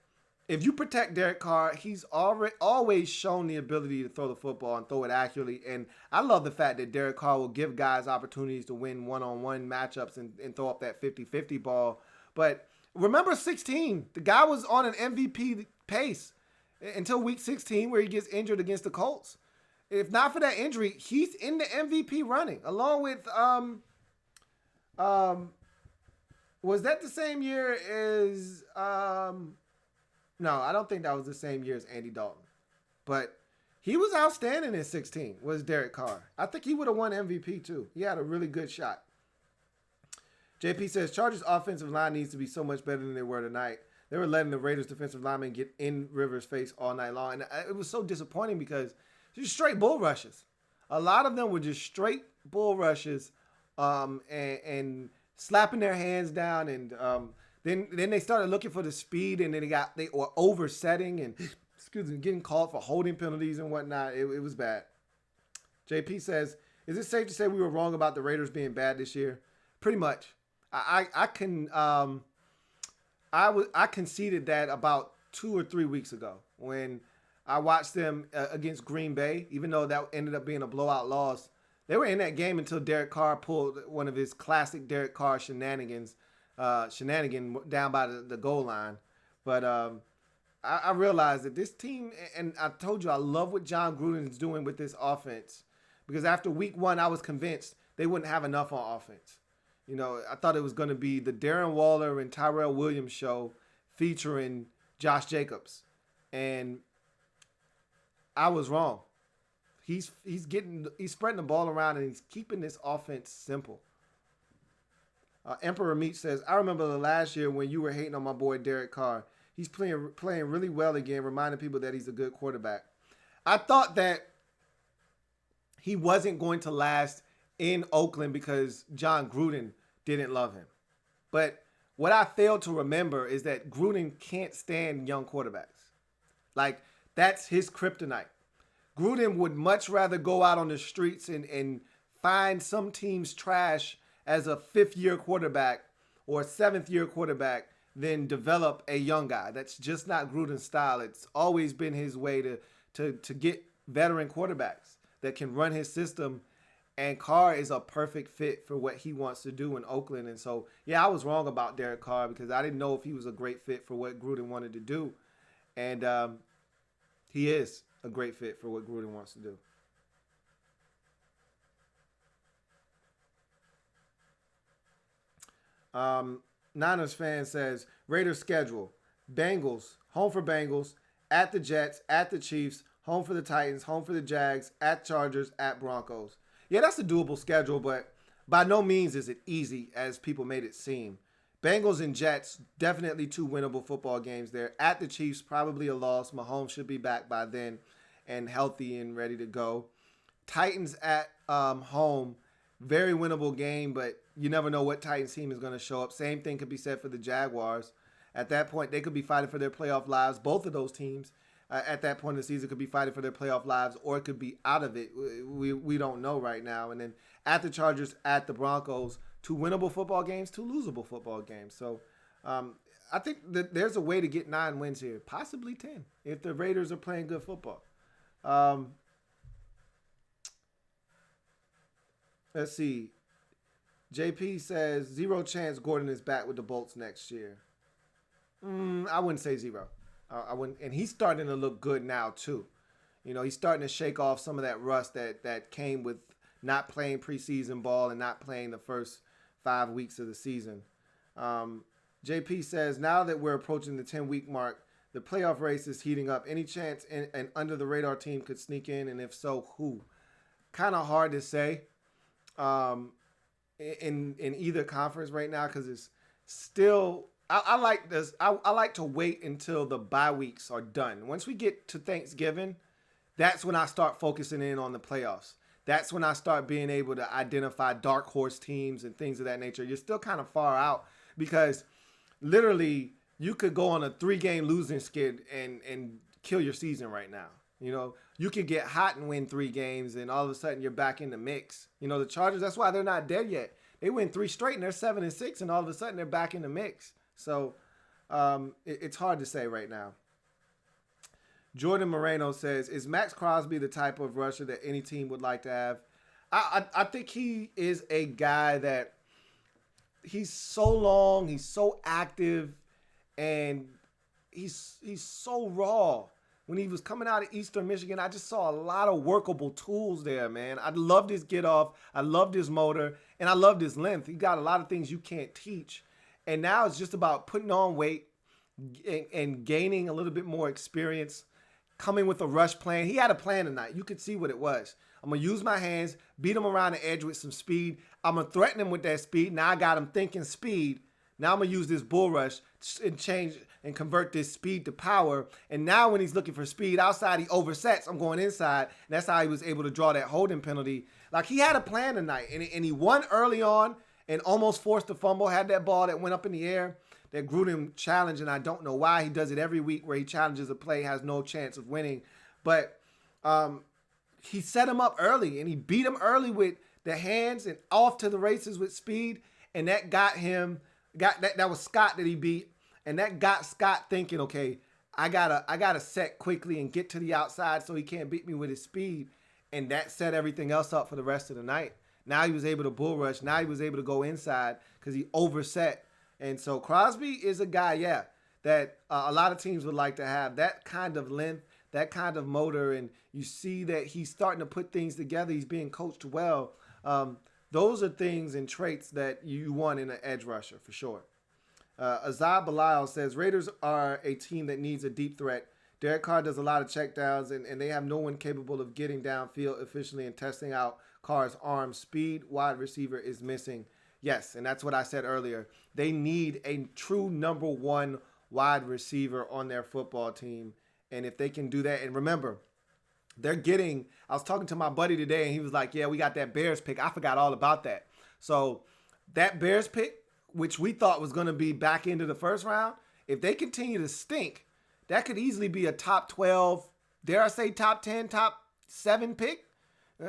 if you protect Derek Carr, he's always shown the ability to throw the football and throw it accurately. And I love the fact that Derek Carr will give guys opportunities to win one-on-one matchups and throw up that 50-50 ball. But remember 16, the guy was on an MVP pace until week 16 where he gets injured against the Colts. If not for that injury, he's in the MVP running along with was that the same year as no, I don't think that was the same year as Andy Dalton. But he was outstanding in 16 was Derek Carr. I think he would have won MVP too. He had a really good shot. JP says Chargers offensive line needs to be so much better than they were tonight. They were letting the Raiders defensive linemen get in Rivers' face all night long. And it was so disappointing because just straight bull rushes. A lot of them were just straight bull rushes and slapping their hands down. And then they started looking for the speed, and then they were oversetting and getting called for holding penalties and whatnot. It was bad. JP says, is it safe to say we were wrong about the Raiders being bad this year? Pretty much. I conceded that about 2 or 3 weeks ago when I watched them against Green Bay, even though that ended up being a blowout loss. They were in that game until Derek Carr pulled one of his classic Derek Carr shenanigan down by the goal line. But I realized that this team, and I told you I love what John Gruden is doing with this offense, because after week 1, I was convinced they wouldn't have enough on offense. You know, I thought it was going to be the Darren Waller and Tyrell Williams show featuring Josh Jacobs. And I was wrong. He's spreading the ball around, and he's keeping this offense simple. Emperor Meat says, I remember the last year when you were hating on my boy Derek Carr. He's playing really well again, reminding people that he's a good quarterback. I thought that he wasn't going to last in Oakland because John Gruden didn't love him. But what I failed to remember is that Gruden can't stand young quarterbacks. Like, that's his kryptonite. Gruden would much rather go out on the streets and find some team's trash as a 5th-year quarterback or a 7th-year quarterback than develop a young guy. That's just not Gruden's style. It's always been his way to get veteran quarterbacks that can run his system. And Carr is a perfect fit for what he wants to do in Oakland. And so, yeah, I was wrong about Derek Carr because I didn't know if he was a great fit for what Gruden wanted to do. And he is a great fit for what Gruden wants to do. Niners fan says, Raiders schedule. Bengals, home for Bengals, at the Jets, at the Chiefs, home for the Titans, home for the Jags, at Chargers, at Broncos. Yeah, that's a doable schedule, but by no means is it easy as people made it seem. Bengals and Jets, definitely 2 winnable football games there. At the Chiefs, probably a loss. Mahomes should be back by then and healthy and ready to go. Titans at home, very winnable game, but you never know what Titans team is going to show up. Same thing could be said for the Jaguars. At that point, they could be fighting for their playoff lives. Both of those teams at that point in the season could be fighting for their playoff lives, or it could be out of it. We don't know right now. And then at the Chargers, at the Broncos, 2 winnable football games, 2 losable football games. So I think that there's a way to get 9 wins here, possibly 10, if the Raiders are playing good football. Let's see. JP says 0 chance Gordon is back with the Bolts next year. I wouldn't say 0. I wouldn't, and he's starting to look good now too. You know, he's starting to shake off some of that rust that came with not playing preseason ball and not playing the first 5 weeks of the season. JP says, now that we're approaching the 10-week mark, the playoff race is heating up. Any chance an under-the-radar team could sneak in, and if so, who? Kind of hard to say in either conference right now because it's still – I like this. I like to wait until the bye weeks are done. Once we get to Thanksgiving, that's when I start focusing in on the playoffs. That's when I start being able to identify dark horse teams and things of that nature. You're still kind of far out because literally you could go on a 3-game losing skid and kill your season right now. You know, you could get hot and win 3 games and all of a sudden you're back in the mix. You know, the Chargers, that's why they're not dead yet. They win 3 straight and they're 7-6 and all of a sudden they're back in the mix. So it's hard to say right now. Jordan Moreno says, is Max Crosby the type of rusher that any team would like to have? I think he is a guy that he's so long, he's so active, and he's so raw. When he was coming out of Eastern Michigan, I just saw a lot of workable tools there, man. I loved his get off. I loved his motor, and I loved his length. He got a lot of things you can't teach. And now it's just about putting on weight and gaining a little bit more experience, coming with a rush plan. He had a plan tonight. You could see what it was. I'm going to use my hands, beat him around the edge with some speed. I'm going to threaten him with that speed. Now I got him thinking speed. Now I'm going to use this bull rush and change and convert this speed to power. And now when he's looking for speed outside, he oversets. I'm going inside. And that's how he was able to draw that holding penalty. Like, he had a plan tonight. And he won early on and almost forced a fumble. Had that ball that went up in the air. That Gruden challenge, and I don't know why. He does it every week where he challenges a play, has no chance of winning. But he set him up early, and he beat him early with the hands and off to the races with speed. And that got him, that was Scott that he beat. And that got Scott thinking, okay, I gotta set quickly and get to the outside so he can't beat me with his speed. And that set everything else up for the rest of the night. Now he was able to bull rush. Now he was able to go inside because he overset. And so Crosby is a guy, that a lot of teams would like to have. That kind of length, that kind of motor, and you see that he's starting to put things together. He's being coached well. Those are things and traits that you want in an edge rusher for sure. Azad Bilal says, Raiders are a team that needs a deep threat. Derek Carr does a lot of checkdowns, and they have no one capable of getting downfield efficiently and testing out Carr's arm. Speed, wide receiver is missing. Yes, and that's what I said earlier. They need a true number one wide receiver on their football team. And if they can do that, and remember, I was talking to my buddy today, and he was like, yeah, we got that Bears pick. I forgot all about that. So that Bears pick, which we thought was going to be back into the first round, if they continue to stink, that could easily be a top 12, dare I say top 10, top 7 pick.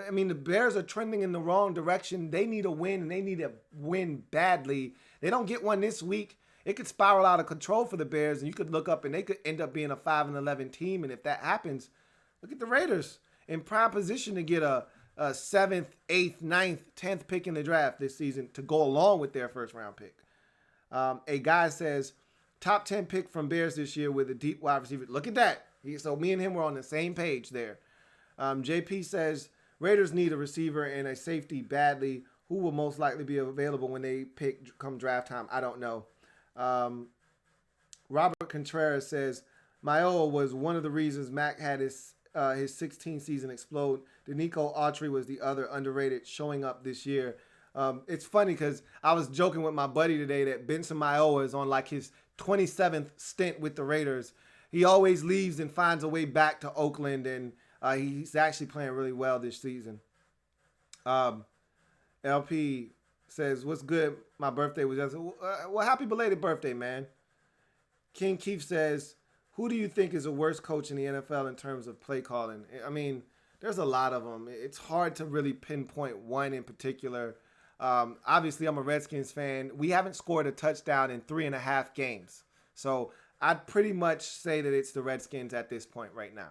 I mean, the Bears are trending in the wrong direction. They need a win, and they need a win badly. They don't get one this week, it could spiral out of control for the Bears, and you could look up, and they could end up being a 5-11 team. And if that happens, look at the Raiders in prime position to get a 7th, 8th, 9th, 10th pick in the draft this season to go along with their first-round pick. A guy says, top 10 pick from Bears this year with a deep wide receiver. Look at that. So me and him were on the same page there. JP says, Raiders need a receiver and a safety badly. Who will most likely be available when they pick come draft time? I don't know. Robert Contreras says, Mayoa was one of the reasons Mac had his 16th season explode. Denico Autry was the other underrated showing up this year. It's funny because I was joking with my buddy today that Benson Mayoa is on like his 27th stint with the Raiders. He always leaves and finds a way back to Oakland, and he's actually playing really well this season. LP says, what's good? My birthday was yesterday. Well, happy belated birthday, man. King Keith says, who do you think is the worst coach in the NFL in terms of play calling? I mean, there's a lot of them. It's hard to really pinpoint one in particular. Obviously, I'm a Redskins fan. We haven't scored a touchdown in 3.5 games. So I'd pretty much say that it's the Redskins at this point right now.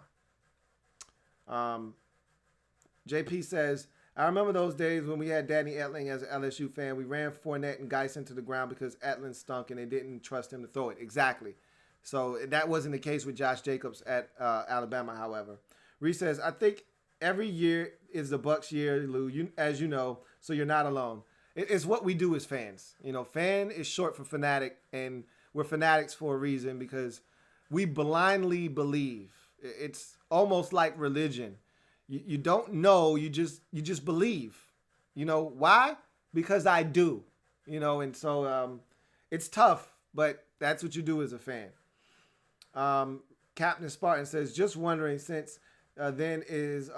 JP says, I remember those days when we had Danny Etling as an LSU fan. We ran Fournette and Geis into the ground because Etling stunk and they didn't trust him to throw it. Exactly. So that wasn't the case with Josh Jacobs at Alabama, however. Reese says, I think every year is the Bucs year, Lou, as you know, so you're not alone. It's what we do as fans. You know, fan is short for fanatic, and we're fanatics for a reason because we blindly believe. It's almost like religion. You don't know, you just believe. You know, why? Because I do. You know, and so it's tough, but that's what you do as a fan. Captain Spartan says, just wondering, since then is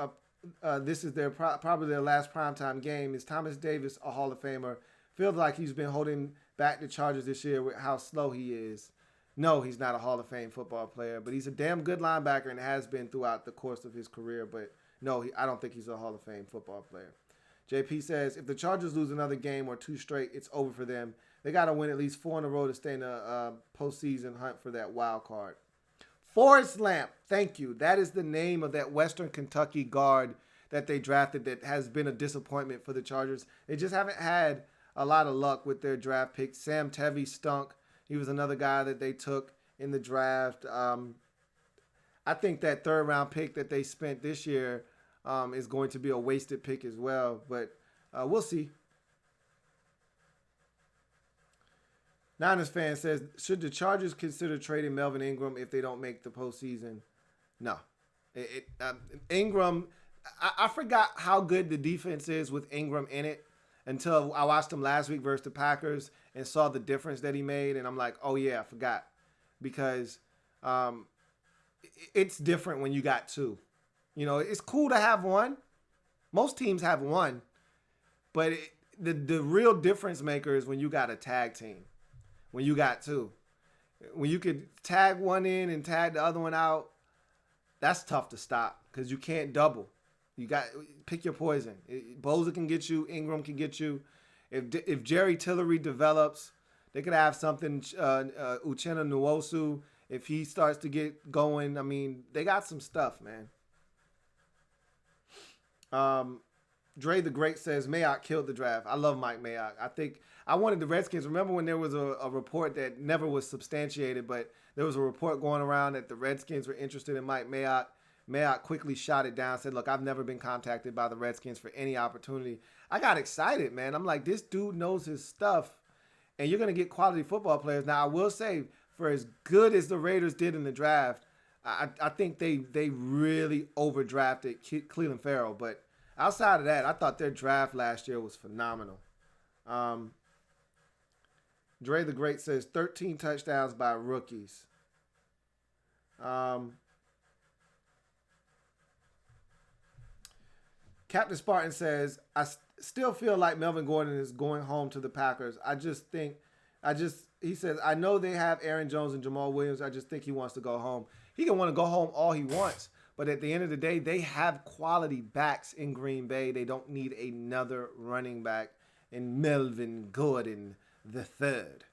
this is their probably their last primetime game, is Thomas Davis a Hall of Famer? Feels like he's been holding back the Chargers this year with how slow he is. No, he's not a Hall of Fame football player, but he's a damn good linebacker and has been throughout the course of his career. But no, I don't think he's a Hall of Fame football player. JP says, if the Chargers lose another game or two straight, it's over for them. They got to win at least 4 in a row to stay in the postseason hunt for that wild card. Forrest Lamp, thank you. That is the name of that Western Kentucky guard that they drafted that has been a disappointment for the Chargers. They just haven't had a lot of luck with their draft picks. Sam Tevy stunk. He was another guy that they took in the draft. I think that third-round pick that they spent this year is going to be a wasted pick as well. But we'll see. Niners fan says, should the Chargers consider trading Melvin Ingram if they don't make the postseason? No. Ingram, I forgot how good the defense is with Ingram in it. until I watched him last week versus the Packers and saw the difference that he made. And I'm like, oh, yeah, I forgot. Because it's different when you got two. You know, it's cool to have one. Most teams have one. But the real difference maker is when you got a tag team. When you got two. When you could tag one in and tag the other one out, that's tough to stop because you can't double. You got pick your poison. Boza can get you. Ingram can get you. If Jerry Tillery develops, they could have something. Uchenna Nwosu, if he starts to get going, I mean, they got some stuff, man. Dre the Great says Mayock killed the draft. I love Mike Mayock. I think I wanted the Redskins. Remember when there was a report that never was substantiated, but there was a report going around that the Redskins were interested in Mike Mayock. Mayock quickly shot it down, said, look, I've never been contacted by the Redskins for any opportunity. I got excited, man. I'm like, this dude knows his stuff, and you're going to get quality football players. Now, I will say, for as good as the Raiders did in the draft, I think they really overdrafted Cleveland Farrell, but outside of that, I thought their draft last year was phenomenal. Dre the Great says 13 touchdowns by rookies. Captain Spartan says, I still feel like Melvin Gordon is going home to the Packers. He says, I know they have Aaron Jones and Jamal Williams. I just think he wants to go home. He can want to go home all he wants. But at the end of the day, they have quality backs in Green Bay. They don't need another running back in Melvin Gordon the third.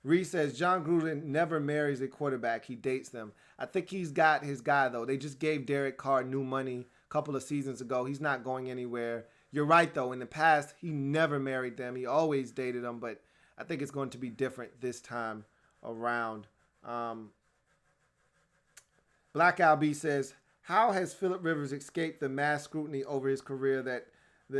Reese says, John Gruden never marries a quarterback. He dates them. I think he's got his guy, though. They just gave Derek Carr new money a couple of seasons ago. He's not going anywhere. You're right, though. In the past, he never married them. He always dated them, but I think it's going to be different this time around. Black Al B says, how has Phillip Rivers escaped the mass scrutiny over his career that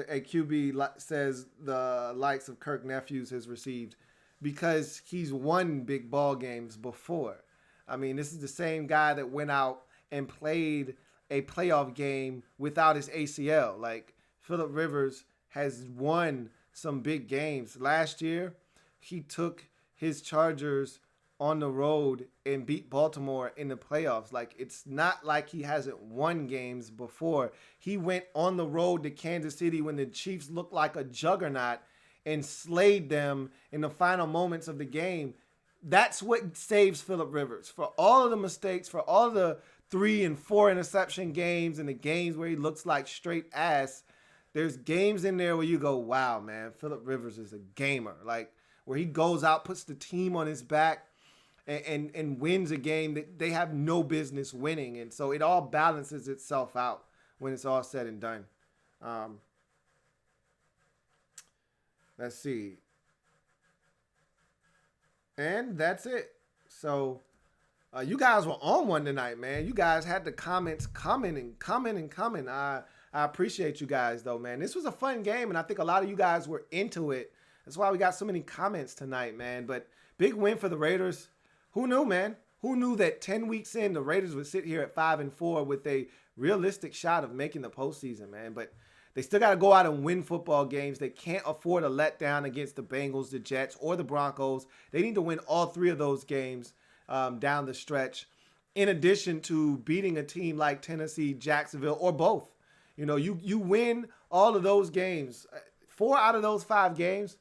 a QB says the likes of Kirk Nephews has received? Because he's won big ball games before. I mean, this is the same guy that went out and played a playoff game without his ACL. Like, Phillip Rivers has won some big games. Last year, he took his Chargers on the road and beat Baltimore in the playoffs. Like, it's not like he hasn't won games before. He went on the road to Kansas City when the Chiefs looked like a juggernaut and slayed them in the final moments of the game. That's what saves Phillip Rivers. For all of the mistakes, for all of the 3 and 4 interception games and the games where he looks like straight ass, there's games in there where you go, wow, man, Phillip Rivers is a gamer. Like, where he goes out, puts the team on his back, and wins a game that they have no business winning. And so it all balances itself out when it's all said and done. Let's see. And that's it. So you guys were on one tonight, man. You guys had the comments coming. I appreciate you guys, though, man. This was a fun game, and I think a lot of you guys were into it. That's why we got so many comments tonight, man. But big win for the Raiders. Who knew, man? Who knew that 10 weeks in, the Raiders would sit here at 5-4 with a realistic shot of making the postseason, man? But they still got to go out and win football games. They can't afford a letdown against the Bengals, the Jets, or the Broncos. They need to win all 3 of those games down the stretch, in addition to beating a team like Tennessee, Jacksonville, or both. You know, you win all of those games, 4 out of those 5 games,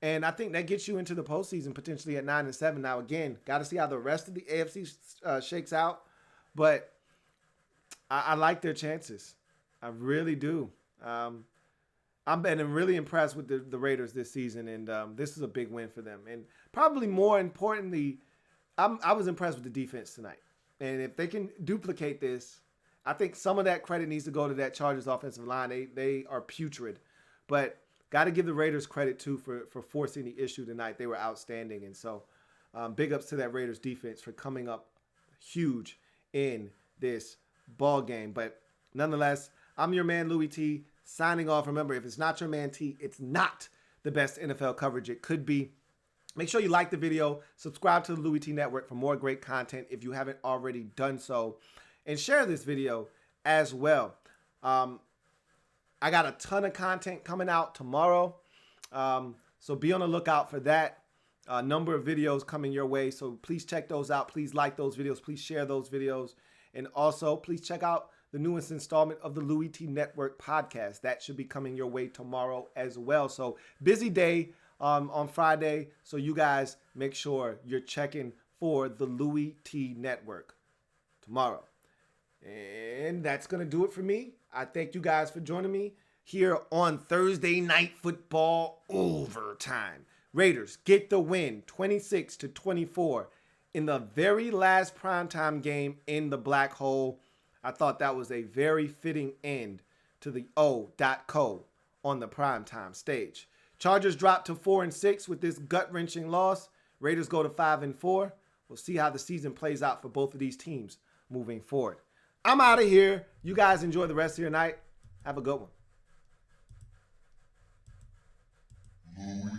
and I think that gets you into the postseason potentially at 9-7. Now, again, got to see how the rest of the AFC shakes out, but I like their chances. I really do. I've been really impressed with the Raiders this season, and this is a big win for them. And probably more importantly, I was impressed with the defense tonight. And if they can duplicate this, I think some of that credit needs to go to that Chargers offensive line. They are putrid. But got to give the Raiders credit, too, for forcing the issue tonight. They were outstanding. And so big ups to that Raiders defense for coming up huge in this ball game. But nonetheless, I'm your man, Louie T, signing off. Remember, if it's not your man T, it's not the best NFL coverage it could be. Make sure you like the video, subscribe to the Louie T Network for more great content if you haven't already done so, and share this video as well. I got a ton of content coming out tomorrow. So be on the lookout for that. A number of videos coming your way. So please check those out. Please like those videos. Please share those videos. And also, please check out the newest installment of the Louie T Network podcast. That should be coming your way tomorrow as well. So busy day on Friday. So you guys make sure you're checking for the Louie T Network tomorrow. And that's going to do it for me. I thank you guys for joining me here on Thursday Night Football Overtime. Raiders get the win 26-24 in the very last primetime game in the Black Hole. I thought that was a very fitting end to the O.co on the primetime stage. Chargers drop to 4-6 with this gut-wrenching loss. Raiders go to 5-4. We'll see how the season plays out for both of these teams moving forward. I'm out of here. You guys enjoy the rest of your night. Have a good one.